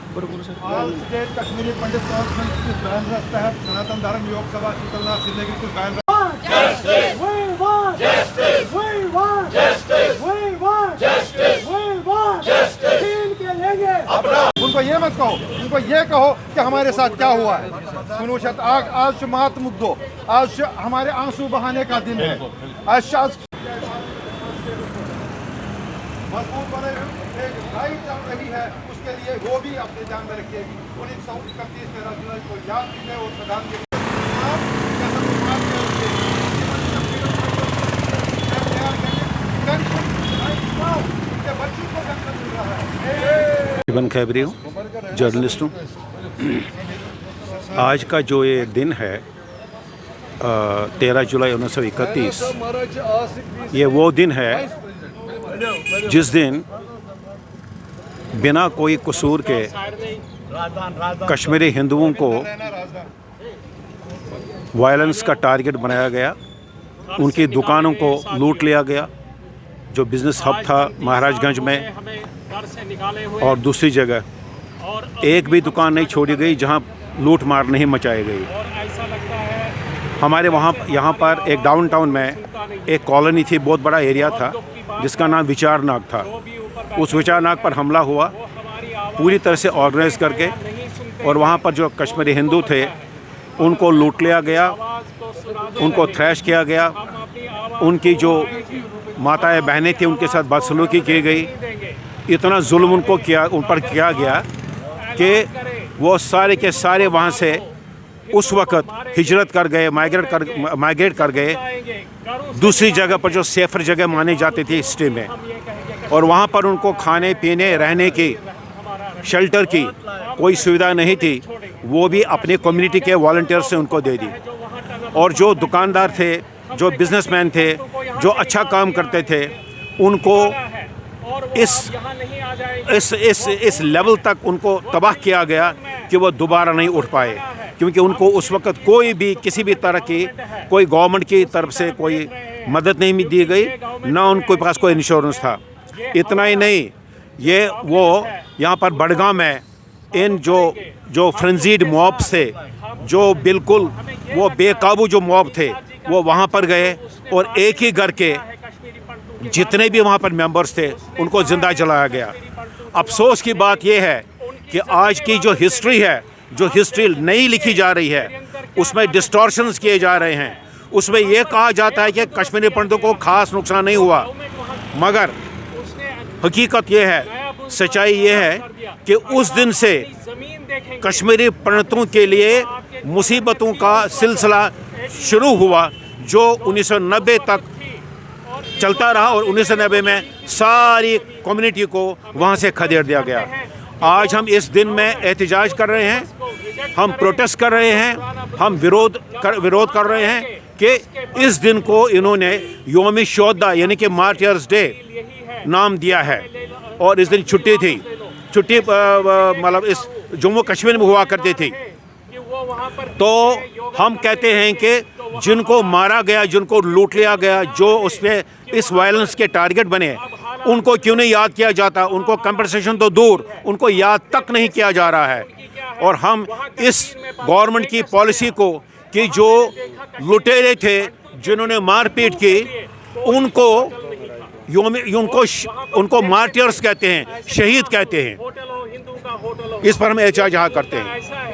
All state Kashmiri पंडित council की ban रखता है सनातन धर्म योग सभा शीतलनाथ शिंदे की कुछ बैन उनको ये मत कहो, उनको ये कहो कि हमारे साथ क्या हुआ है। सुनूशत आज मात मुद्दो, आज हमारे आंसू बहाने का दिन है। आज मजबूत बने एक लड़ाई चल रही है, उसके लिए वो भी अपने ध्यान में रखिए। 1931 में राजधानी को याद कीजिए और प्रधानमंत्री जीवन खैबरी हूँ, जर्नलिस्ट हूँ। आज का जो ये दिन है 13 जुलाई 1931, ये वो दिन है जिस दिन बिना कोई कसूर के कश्मीरी हिंदुओं को वायलेंस का टारगेट बनाया गया, उनकी दुकानों को लूट लिया गया। जो बिज़नेस हब था महाराजगंज में और दूसरी जगह, एक भी दुकान नहीं छोड़ी गई जहां लूट मार नहीं मचाई गई। हमारे यहाँ पर एक डाउनटाउन में एक कॉलोनी थी, बहुत बड़ा एरिया था जिसका नाम विचारनाग था। उस विचारनाग पर हमला हुआ पूरी तरह से ऑर्गेनाइज करके, और वहाँ पर जो कश्मीरी हिंदू थे उनको लूट लिया गया, उनको थ्रैश किया गया, उनकी जो माताएं बहनें थी उनके साथ बदसलूकी की गई। इतना जुल्म उन पर किया गया कि वो सारे के सारे वहाँ से उस वक़्त हिजरत कर गए, माइग्रेट कर गए दूसरी जगह पर जो सेफर जगह मानी जाती थी सिटी में। और वहाँ पर उनको खाने पीने रहने की, शेल्टर की कोई सुविधा नहीं थी, वो भी अपने कम्युनिटी के वॉलंटियर से उनको दे दी। और जो दुकानदार थे, जो बिजनेसमैन थे, जो अच्छा काम करते थे, उनको इस लेवल तक उनको तबाह किया गया कि वो दोबारा नहीं उठ पाए, क्योंकि उनको उस वक़्त कोई भी किसी भी तरह की कोई गवर्नमेंट की तरफ से कोई मदद नहीं दी गई, ना उनके पास कोई इंश्योरेंस था। इतना ही नहीं, वो यहाँ पर बड़गांव में इन जो फ्रेंजीड मॉब्स थे, जो बिल्कुल वो बेकाबू जो मॉब थे, वो वहाँ पर गए और एक ही घर के जितने भी वहाँ पर मेंबर्स थे उनको ज़िंदा जलाया गया। अफसोस की बात यह है कि आज की जो हिस्ट्री है, जो हिस्ट्री नई लिखी जा रही है, उसमें डिस्टॉर्शंस किए जा रहे हैं। उसमें यह कहा जाता है कि कश्मीरी पंडितों को खास नुकसान नहीं हुआ, मगर हकीकत यह है, सच्चाई यह है कि उस दिन से कश्मीरी पंडितों के लिए मुसीबतों का सिलसिला शुरू हुआ, जो 1990 तक चलता रहा। और 1990 में सारी कम्युनिटी को वहाँ से खदेड़ दिया गया। आज हम इस दिन में एहतजाज कर रहे हैं, हम प्रोटेस्ट कर रहे हैं, हम विरोध कर रहे हैं कि इस दिन को इन्होंने योम शोहदा यानी कि मार्टियर्स डे नाम दिया है। और इस दिन छुट्टी थी, मतलब इस जम्मू कश्मीर में हुआ करती थी। तो हम कहते हैं कि जिनको मारा गया, जिनको लूट लिया गया, जो उसमें इस वायलेंस के टारगेट बने, उनको क्यों नहीं याद किया जाता? उनको कंपनसेशन तो दूर, उनको याद तक नहीं किया जा रहा है। और हम इस गवर्नमेंट की पॉलिसी को कि जो लुटेरे थे, जिन्होंने मारपीट की, उनको मार्टियर्स कहते हैं, शहीद कहते हैं। इस पर हम एहतजाज यहाँ करते हैं।